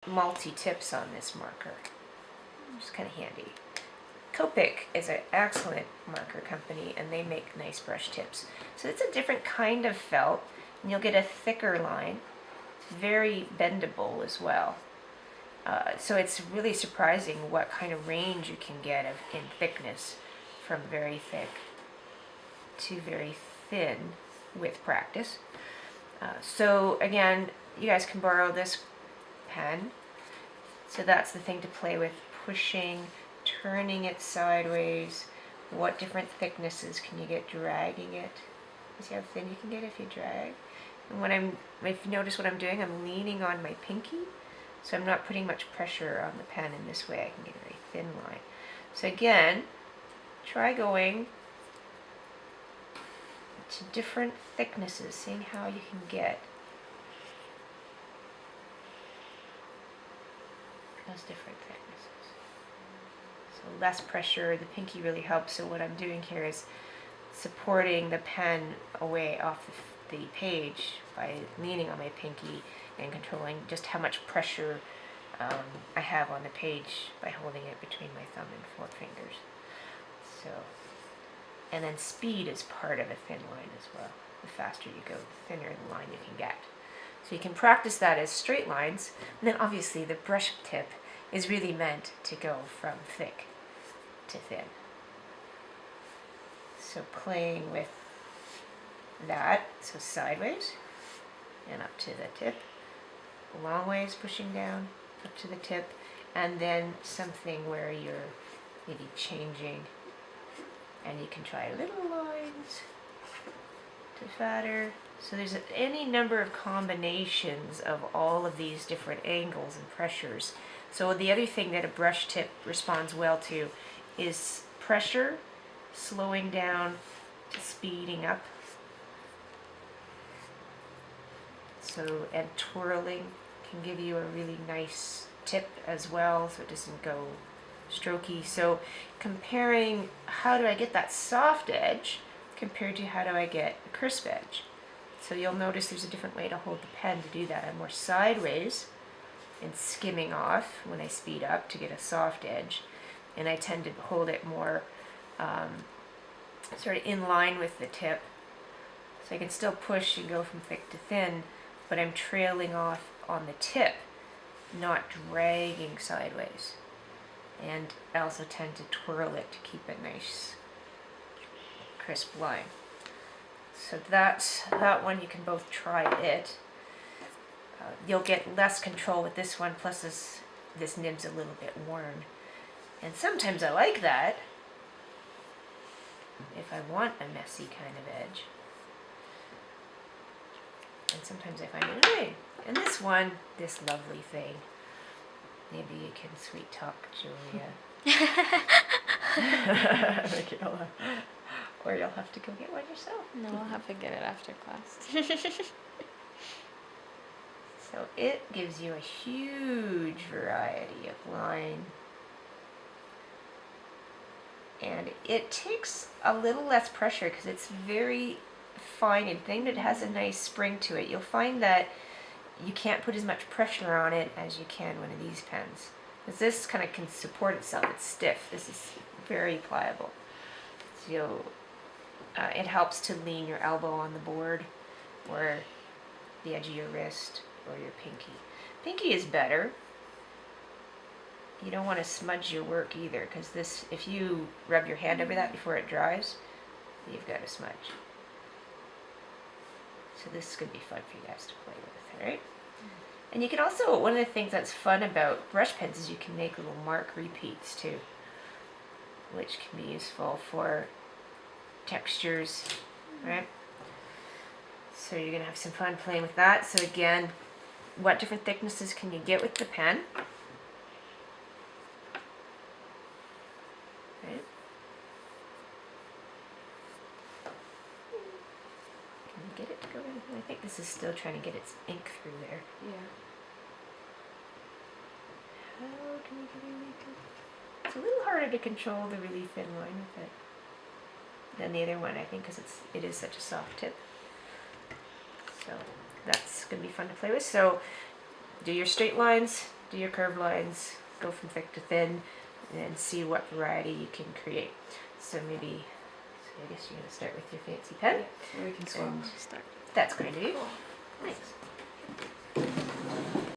multi-tips on this marker. It's kind of handy. Copic is an excellent marker company, and they make nice brush tips. So it's a different kind of felt, and you'll get a thicker line. It's very bendable as well. So it's really surprising what kind of range you can get in thickness, from very thick to very thin with practice. So again, you guys can borrow this pen. So that's the thing to play with, pushing, turning it sideways. What different thicknesses can you get dragging it? You see how thin you can get if you drag? And if you notice what I'm doing, I'm leaning on my pinky, so I'm not putting much pressure on the pen in this way. I can get a very thin line. So again, try going to different thicknesses, seeing how you can get those different thicknesses. So less pressure, the pinky really helps. So what I'm doing here is supporting the pen away off the page by leaning on my pinky and controlling just how much pressure I have on the page by holding it between my thumb and forefingers. So, and then speed is part of a thin line as well. The faster you go, the thinner the line you can get. So you can practice that as straight lines, and then obviously the brush tip is really meant to go from thick to thin. So playing with that, so sideways and up to the tip, long ways pushing down up to the tip, and then something where you're maybe changing, and you can try little lines to fatter. So there's any number of combinations of all of these different angles and pressures. So the other thing that a brush tip responds well to is pressure, slowing down to speeding up. So, and twirling can give you a really nice tip as well, so it doesn't go strokey. So comparing how do I get that soft edge compared to how do I get a crisp edge. So you'll notice there's a different way to hold the pen to do that. I'm more sideways and skimming off when I speed up to get a soft edge, and I tend to hold it more sort of in line with the tip. So I can still push and go from thick to thin, but I'm trailing off on the tip, not dragging sideways. And I also tend to twirl it to keep a nice crisp line. So that's that one. You can both try it. You'll get less control with this one, plus this nib's a little bit worn. And sometimes I like that if I want a messy kind of edge. And sometimes I find it annoying. And this one, this lovely thing. Maybe you can sweet talk Julia. Or you'll have to go get one yourself. No, I'll have to get it after class. So it gives you a huge variety of line. And it takes a little less pressure because it's very fine and thin. It has a nice spring to it. You'll find that you can't put as much pressure on it as you can one of these pens. Because this kind of can support itself. It's stiff. This is very pliable. So it helps to lean your elbow on the board or the edge of your wrist or your pinky. Pinky is better. You don't want to smudge your work either, because this, if you rub your hand over that before it dries, you've got a smudge. So this is going to be fun for you guys to play with, alright? And you can also, one of the things that's fun about brush pens is you can make little mark repeats too, which can be useful for textures, right? So you're going to have some fun playing with that. So again, what different thicknesses can you get with the pen? Right? Can you get it to go in? I think this is still trying to get its ink through there. Yeah. How can we get any ink? It's a little harder to control the really thin line with it than the other one, I think, because it is such a soft tip. So that's going to be fun to play with. So do your straight lines, do your curved lines, go from thick to thin, and see what variety you can create. So maybe, I guess you're going to start with your fancy pen. We can swap. Start. That's going to do. Thanks.